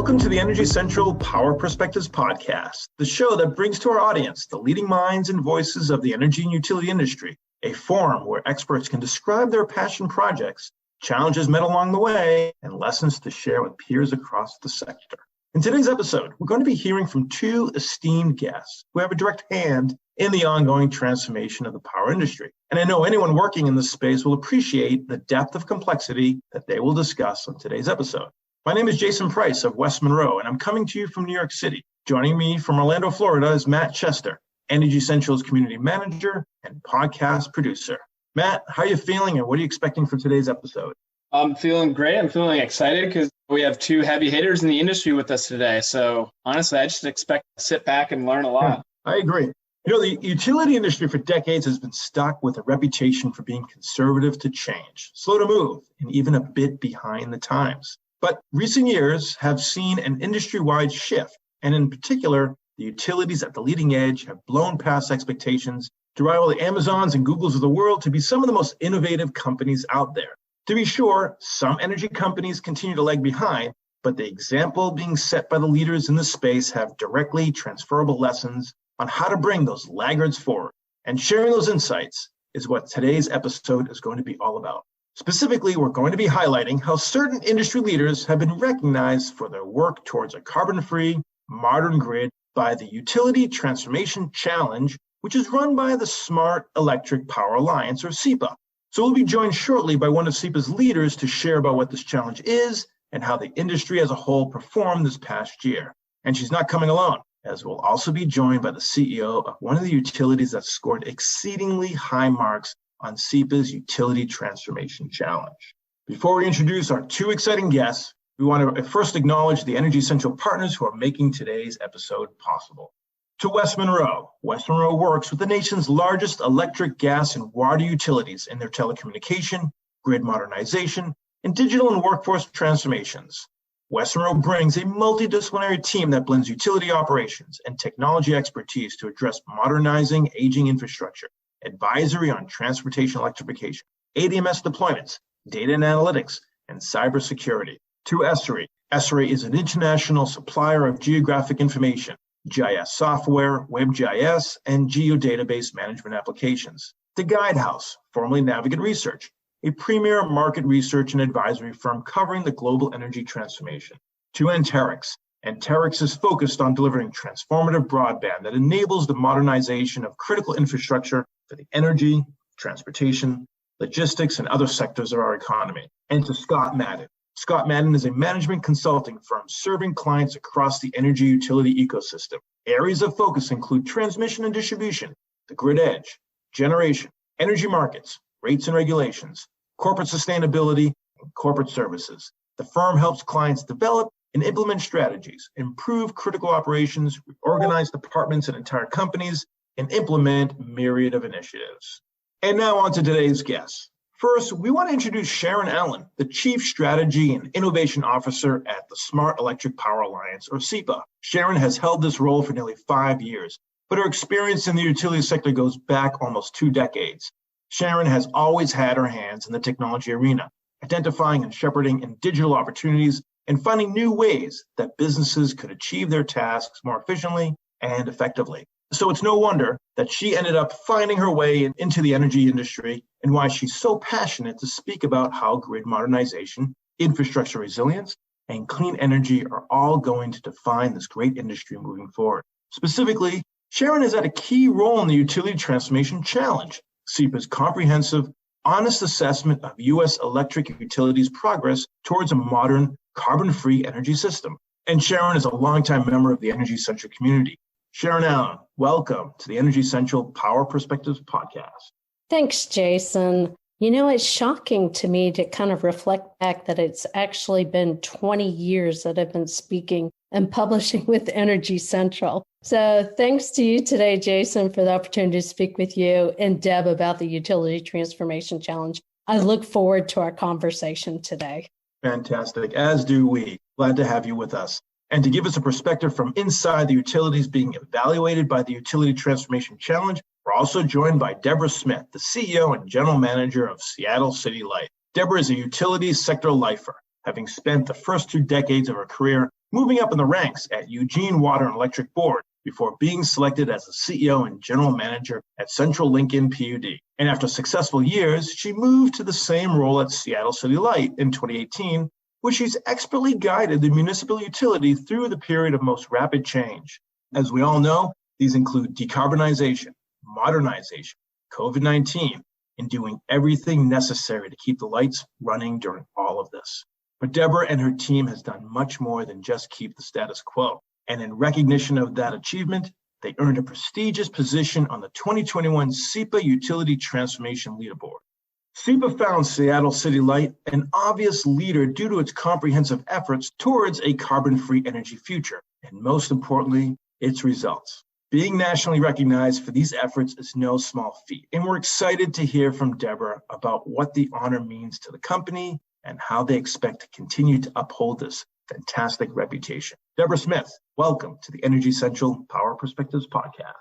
Welcome to the Energy Central Power Perspectives podcast, the show that brings to our audience the leading minds and voices of the energy and utility industry, a forum where experts can describe their passion projects, challenges met along the way, and lessons to share with peers across the sector. In today's episode, we're going to be hearing from two esteemed guests who have a direct hand in the ongoing transformation of the power industry. And I know anyone working in this space will appreciate the depth of complexity that they will discuss on today's episode. My name is Jason Price of West Monroe, and I'm coming to you from New York City. Joining me from Orlando, Florida is Matt Chester, Energy Central's community manager and podcast producer. Matt, how are you feeling and what are you expecting for today's episode? I'm feeling great. I'm feeling excited because we have two heavy hitters in the industry with us today. So honestly, I just expect to sit back and learn a lot. Yeah, I agree. You know, the utility industry for decades has been stuck with a reputation for being conservative to change, slow to move, and even a bit behind the times. But recent years have seen an industry-wide shift, and in particular, the utilities at the leading edge have blown past expectations to rival the Amazons and Googles of the world to be some of the most innovative companies out there. To be sure, some energy companies continue to lag behind, but the example being set by the leaders in this space have directly transferable lessons on how to bring those laggards forward. And sharing those insights is what today's episode is going to be all about. Specifically, we're going to be highlighting how certain industry leaders have been recognized for their work towards a carbon-free, modern grid by the Utility Transformation Challenge, which is run by the Smart Electric Power Alliance, or SEPA. So we'll be joined shortly by one of SEPA's leaders to share about what this challenge is and how the industry as a whole performed this past year. And she's not coming alone, as we'll also be joined by the CEO of one of the utilities that scored exceedingly high marks on SEPA's Utility Transformation Challenge. Before we introduce our two exciting guests, we want to first acknowledge the Energy Central partners who are making today's episode possible. To West Monroe works with the nation's largest electric, gas, and water utilities in their telecommunication, grid modernization, and digital and workforce transformations. West Monroe brings a multidisciplinary team that blends utility operations and technology expertise to address modernizing aging infrastructure, advisory on transportation electrification, ADMS deployments, data and analytics, and cybersecurity. To Esri is an international supplier of geographic information, GIS software, WebGIS, and geodatabase management applications. To Guidehouse, formerly Navigate Research, a premier market research and advisory firm covering the global energy transformation. To Anterix is focused on delivering transformative broadband that enables the modernization of critical infrastructure for the energy, transportation, logistics, and other sectors of our economy. And to Scott Madden. Scott Madden is a management consulting firm serving clients across the energy utility ecosystem. Areas of focus include transmission and distribution, the grid edge, generation, energy markets, rates and regulations, corporate sustainability, and corporate services. The firm helps clients develop and implement strategies, improve critical operations, reorganize departments and entire companies, and implement myriad of initiatives. And now on to today's guests. First, we want to introduce Sharon Allan, the Chief Strategy and Innovation Officer at the Smart Electric Power Alliance, or SEPA. Sharon has held this role for nearly 5 years, but her experience in the utility sector goes back almost 2 decades. Sharon has always had her hands in the technology arena, identifying and shepherding in digital opportunities and finding new ways that businesses could achieve their tasks more efficiently and effectively. So it's no wonder that she ended up finding her way into the energy industry and why she's so passionate to speak about how grid modernization, infrastructure resilience, and clean energy are all going to define this great industry moving forward. Specifically, Sharon has had a key role in the Utility Transformation Challenge, SEPA's comprehensive, honest assessment of U.S. electric utilities' progress towards a modern, carbon-free energy system. And Sharon is a longtime member of the Energy Central community. Sharon Allan, welcome to the Energy Central Power Perspectives podcast. Thanks, Jason. You know, it's shocking to me to kind of reflect back that it's actually been 20 years that I've been speaking and publishing with Energy Central. So thanks to you today, Jason, for the opportunity to speak with you and Deb about the Utility Transformation Challenge. I look forward to our conversation today. Fantastic, as do we. Glad to have you with us. And to give us a perspective from inside the utilities being evaluated by the Utility Transformation Challenge, we're also joined by Debra Smith, the CEO and General Manager of Seattle City Light. Debra is a utilities sector lifer, having spent the first 2 decades of her career moving up in the ranks at Eugene Water and Electric Board before being selected as the CEO and general manager at Central Lincoln PUD. And after successful years, she moved to the same role at Seattle City Light in 2018, where she's expertly guided the municipal utility through the period of most rapid change. As we all know, these include decarbonization, modernization, COVID-19, and doing everything necessary to keep the lights running during all of this. But Debra and her team has done much more than just keep the status quo. And in recognition of that achievement, they earned a prestigious position on the 2021 SEPA Utility Transformation Leaderboard. SEPA found Seattle City Light an obvious leader due to its comprehensive efforts towards a carbon-free energy future, and most importantly, its results. Being nationally recognized for these efforts is no small feat, and we're excited to hear from Debra about what the honor means to the company and how they expect to continue to uphold this fantastic reputation. Debra Smith, welcome to the Energy Central Power Perspectives podcast.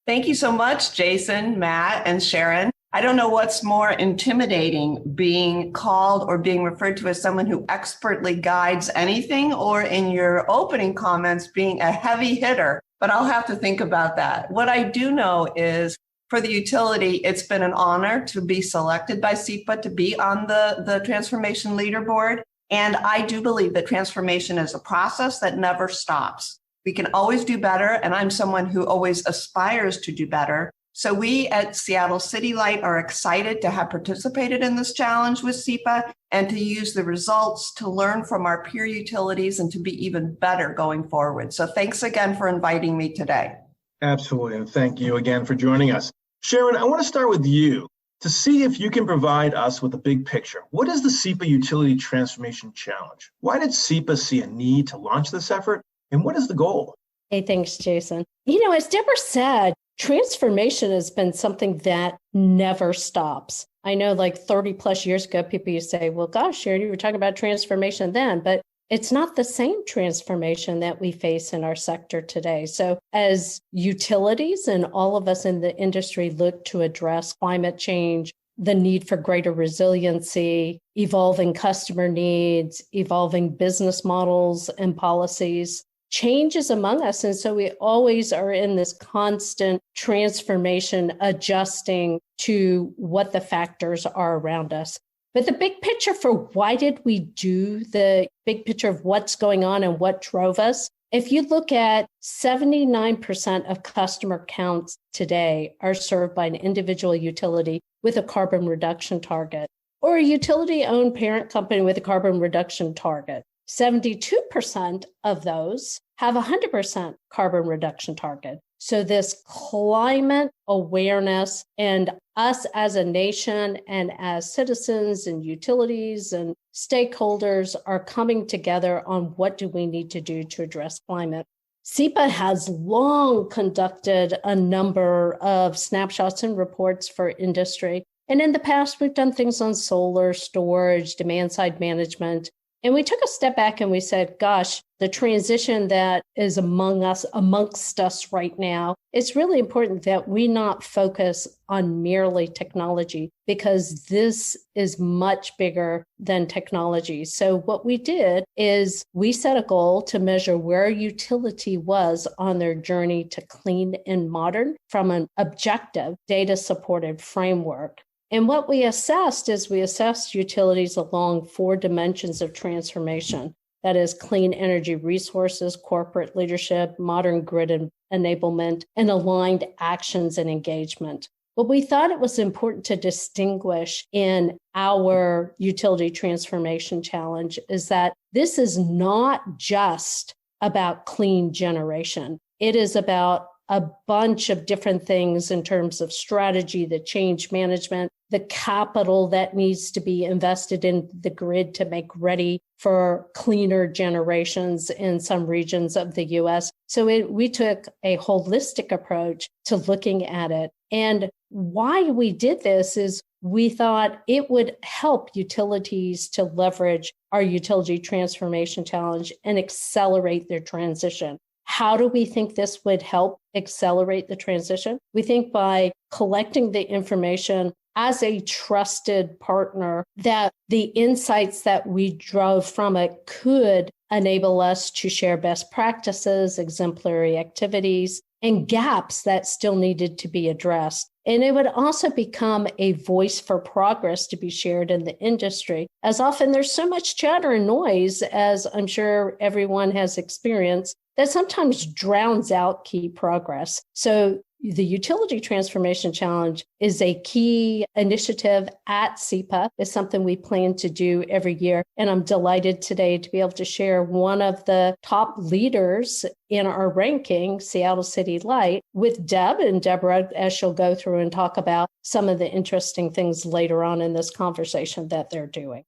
Thank you so much, Jason, Matt, and Sharon. I don't know what's more intimidating, being called or being referred to as someone who expertly guides anything, or in your opening comments, being a heavy hitter, but I'll have to think about that. What I do know is for the utility, it's been an honor to be selected by SEPA to be on the transformation leaderboard. And I do believe that transformation is a process that never stops. We can always do better, and I'm someone who always aspires to do better. So we at Seattle City Light are excited to have participated in this challenge with SEPA and to use the results to learn from our peer utilities and to be even better going forward. So thanks again for inviting me today. Absolutely, and thank you again for joining us. Sharon, I want to start with you to see if you can provide us with a big picture. What is the SEPA Utility Transformation Challenge? Why did SEPA see a need to launch this effort? And what is the goal? Hey, thanks, Jason. As Debra said, transformation has been something that never stops. I know like 30 plus years ago, people used to say, well, gosh, Sharon, you were talking about transformation then, but it's not the same transformation that we face in our sector today. So as utilities and all of us in the industry look to address climate change, the need for greater resiliency, evolving customer needs, evolving business models and policies, change is among us. And so we always are in this constant transformation, adjusting to what the factors are around us. But the big picture for why did we do the big picture of what's going on and what drove us, if you look at 79% of customer counts today are served by an individual utility with a carbon reduction target, or a utility-owned parent company with a carbon reduction target. 72% of those have 100% carbon reduction target. So this climate awareness and us as a nation and as citizens and utilities and stakeholders are coming together on what do we need to do to address climate. SEPA has long conducted a number of snapshots and reports for industry. And in the past, we've done things on solar, storage, demand-side management. And we took a step back and we said, gosh, the transition that is amongst us right now, it's really important that we not focus on merely technology, because this is much bigger than technology. So what we did is we set a goal to measure where a utility was on their journey to clean and modern from an objective data-supported framework. And what we assessed is we assessed utilities along 4 dimensions of transformation. That is clean energy resources, corporate leadership, modern grid enablement, and aligned actions and engagement. What we thought it was important to distinguish in our utility transformation challenge is that this is not just about clean generation. It is about a bunch of different things in terms of strategy, the change management, the capital that needs to be invested in the grid to make ready for cleaner generations in some regions of the U.S. So we took a holistic approach to looking at it. And why we did this is we thought it would help utilities to leverage our utility transformation challenge and accelerate their transition. How do we think this would help accelerate the transition? We think by collecting the information as a trusted partner, that the insights that we drove from it could enable us to share best practices, exemplary activities, and gaps that still needed to be addressed. And it would also become a voice for progress to be shared in the industry, as often there's so much chatter and noise, as I'm sure everyone has experienced, that sometimes drowns out key progress. So the Utility Transformation Challenge is a key initiative at SEPA. It's something we plan to do every year. And I'm delighted today to be able to share one of the top leaders in our ranking, Seattle City Light, with Deb and Debra, as she'll go through and talk about some of the interesting things later on in this conversation that they're doing.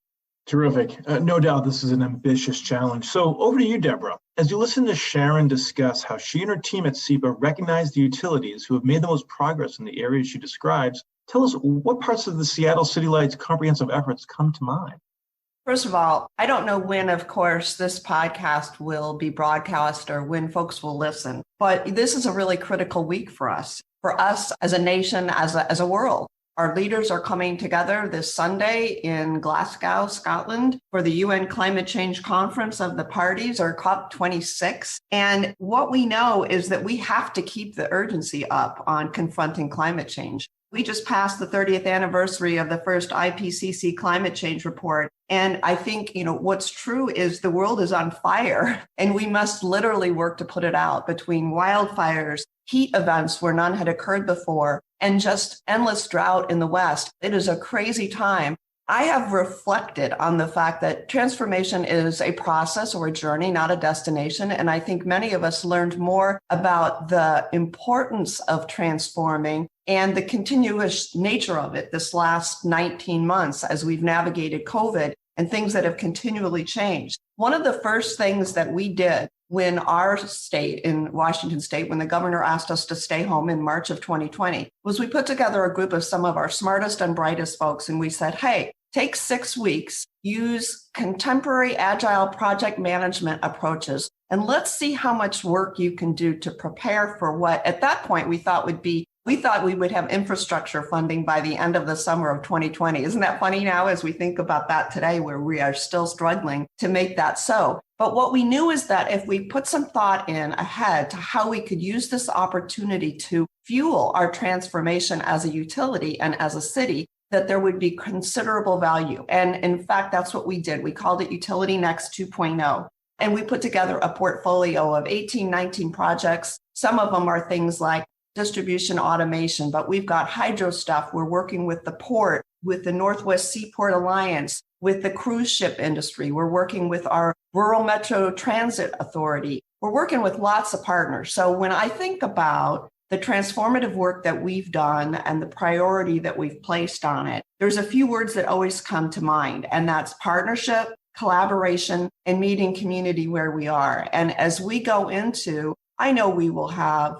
Terrific. No doubt this is an ambitious challenge. So over to you, Debra. As you listen to Sharon discuss how she and her team at SEPA recognize the utilities who have made the most progress in the areas she describes, tell us what parts of the Seattle City Light's comprehensive efforts come to mind. First of all, I don't know when, of course, this podcast will be broadcast or when folks will listen, but this is a really critical week for us as a nation, as a world. Our leaders are coming together this Sunday in Glasgow, Scotland, for the UN Climate Change Conference of the Parties, or COP26. And what we know is that we have to keep the urgency up on confronting climate change. We just passed the 30th anniversary of the first IPCC climate change report. And I think, what's true is the world is on fire, and we must literally work to put it out, between wildfires, heat events where none had occurred before, and just endless drought in the West. It is a crazy time. I have reflected on the fact that transformation is a process or a journey, not a destination. And I think many of us learned more about the importance of transforming and the continuous nature of it this last 19 months as we've navigated COVID and things that have continually changed. One of the first things that we did when our state, in Washington State, when the governor asked us to stay home in March of 2020, was we put together a group of some of our smartest and brightest folks. And we said, hey, take 6 weeks, use contemporary agile project management approaches, and let's see how much work you can do to prepare for what at that point we thought we would have infrastructure funding by the end of the summer of 2020. Isn't that funny now as we think about that today, where we are still struggling to make that so? But what we knew is that if we put some thought in ahead to how we could use this opportunity to fuel our transformation as a utility and as a city, that there would be considerable value. And in fact, that's what we did. We called it Utility Next 2.0. And we put together a portfolio of 18, 19 projects. Some of them are things like distribution automation, but we've got hydro stuff. We're working with the port, with the Northwest Seaport Alliance, with the cruise ship industry. We're working with our Rural Metro Transit Authority. We're working with lots of partners. So when I think about the transformative work that we've done and the priority that we've placed on it, there's a few words that always come to mind, and that's partnership, collaboration, and meeting community where we are. And as we go into, I know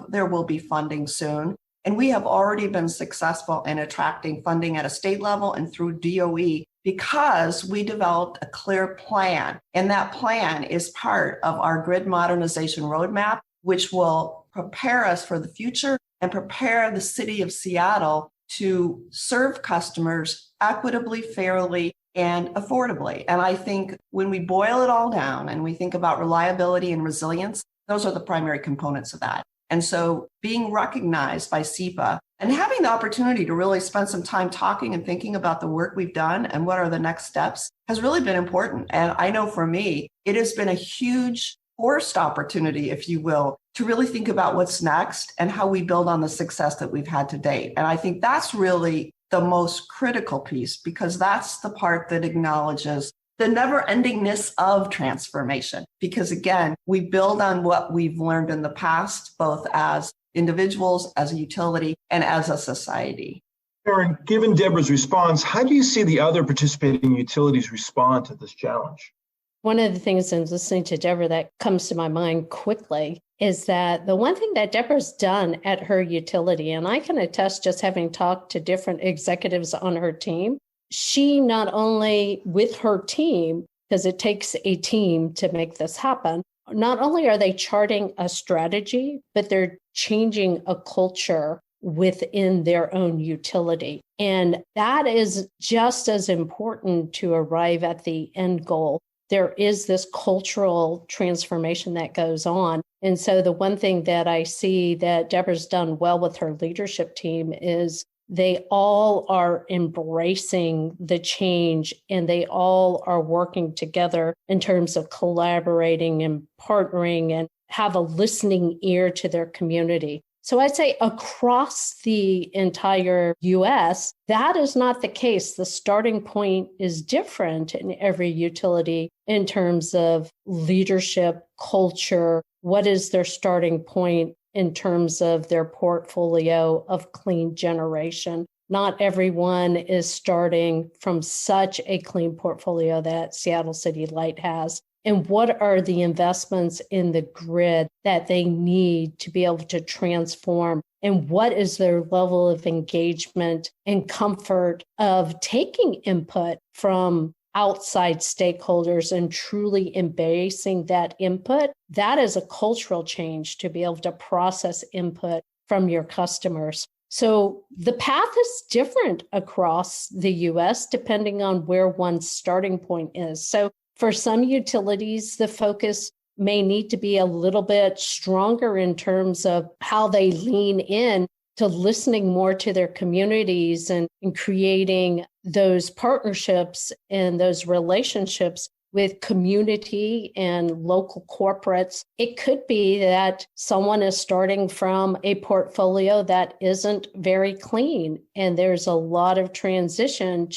there will be funding soon, and we have already been successful in attracting funding at a state level and through DOE because we developed a clear plan. And that plan is part of our grid modernization roadmap, which will prepare us for the future and prepare the city of Seattle to serve customers equitably, fairly, and affordably. And I think when we boil it all down and we think about reliability and resilience, those are the primary components of that. And so being recognized by SEPA and having the opportunity to really spend some time talking and thinking about the work we've done and what are the next steps has really been important. And I know for me, it has been a huge forced opportunity, if you will, to really think about what's next and how we build on the success that we've had to date. And I think that's really the most critical piece, because that's the part that acknowledges the never-endingness of transformation. Because again, we build on what we've learned in the past, both as individuals, as a utility, and as a society. Sharon, given Debra's response, how do you see the other participating utilities respond to this challenge? One of the things in listening to Debra that comes to my mind quickly is that the one thing that Debra's done at her utility, and I can attest just having talked to different executives on her team, she not only with her team, because it takes a team to make this happen, not only are they charting a strategy, but they're changing a culture within their own utility. And that is just as important to arrive at the end goal. There is this cultural transformation that goes on. And so the one thing that I see that Debra's done well with her leadership team is they all are embracing the change and they all are working together in terms of collaborating and partnering and have a listening ear to their community. So I'd say across the entire US, that is not the case. The starting point is different in every utility in terms of leadership, culture. What is their starting point in terms of their portfolio of clean generation? Not everyone is starting from such a clean portfolio that Seattle City Light has. And what are the investments in the grid that they need to be able to transform? And what is their level of engagement and comfort of taking input from outside stakeholders and truly embracing that input? That is a cultural change to be able to process input from your customers. So the path is different across the US depending on where one's starting point is. So for some utilities, the focus may need to be a little bit stronger in terms of how they lean in to listening more to their communities and creating those partnerships and those relationships with community and local corporates. It could be that someone is starting from a portfolio that isn't very clean, and there's a lot of transition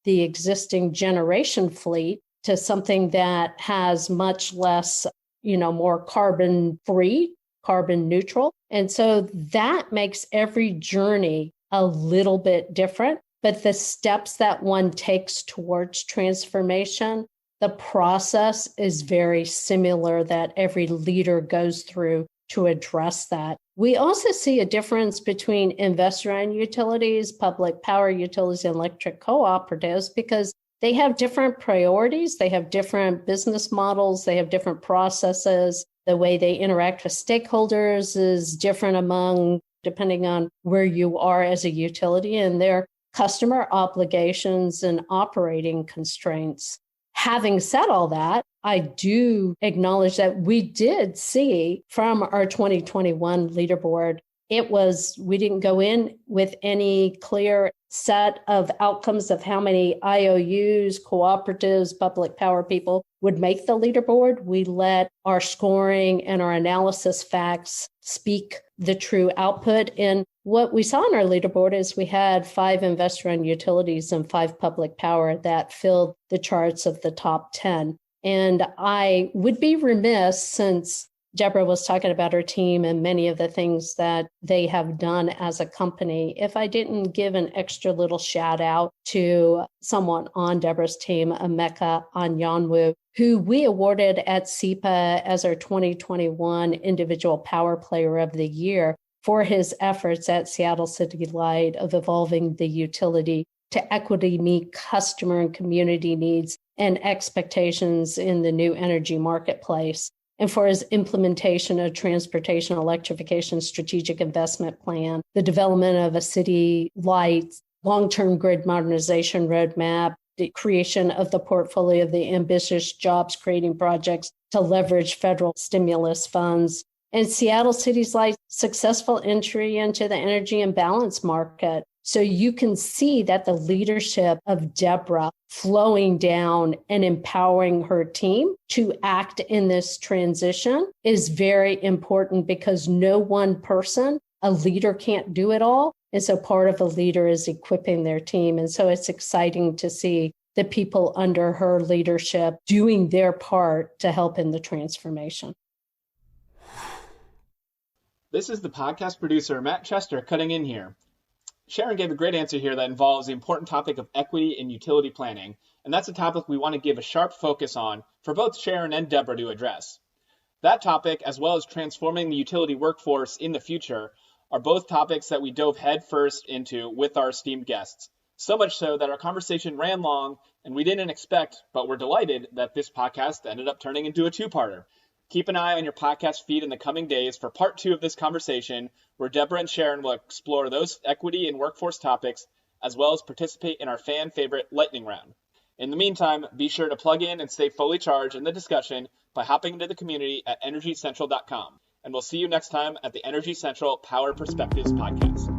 the existing generation fleet to something that has much less, more carbon free, carbon neutral. And so that makes every journey a little bit different. But the steps that one takes towards transformation, the process is very similar that every leader goes through to address that. We also see a difference between investor-owned utilities, public power utilities, and electric cooperatives because they have different priorities, they have different business models, they have different processes. The way they interact with stakeholders is different depending on where you are as a utility and their customer obligations and operating constraints. Having said all that, I do acknowledge that we did see from our 2021 leaderboard, we didn't go in with any clear set of outcomes of how many IOUs, cooperatives, public power people would make the leaderboard. We let our scoring and our analysis facts speak the true output. And what we saw on our leaderboard is we had 5 investor-owned utilities and 5 public power that filled the charts of the top 10. And I would be remiss, since Debra was talking about her team and many of the things that they have done as a company, if I didn't give an extra little shout out to someone on Debra's team, Emeka Anyanwu, who we awarded at SEPA as our 2021 Individual Power Player of the Year for his efforts at Seattle City Light of evolving the utility to equity meet customer and community needs and expectations in the new energy marketplace, and for his implementation of transportation electrification strategic investment plan, the development of a city light long-term grid modernization roadmap, the creation of the portfolio of the ambitious jobs creating projects to leverage federal stimulus funds, and Seattle City's Light's successful entry into the energy imbalance market. So you can see that the leadership of Debra flowing down and empowering her team to act in this transition is very important because no one person, a leader, can't do it all. And so part of a leader is equipping their team. And so it's exciting to see the people under her leadership doing their part to help in the transformation. This is the podcast producer, Matt Chester, cutting in here. Sharon gave a great answer here that involves the important topic of equity in utility planning, and that's a topic we want to give a sharp focus on for both Sharon and Debra to address. That topic, as well as transforming the utility workforce in the future, are both topics that we dove headfirst into with our esteemed guests. So much so that our conversation ran long, and we didn't expect, but we're delighted that this podcast ended up turning into a 2-parter. Keep an eye on your podcast feed in the coming days for part 2 of this conversation, where Debra and Sharon will explore those equity and workforce topics, as well as participate in our fan favorite lightning round. In the meantime, be sure to plug in and stay fully charged in the discussion by hopping into the community at energycentral.com. And we'll see you next time at the Energy Central Power Perspectives podcast.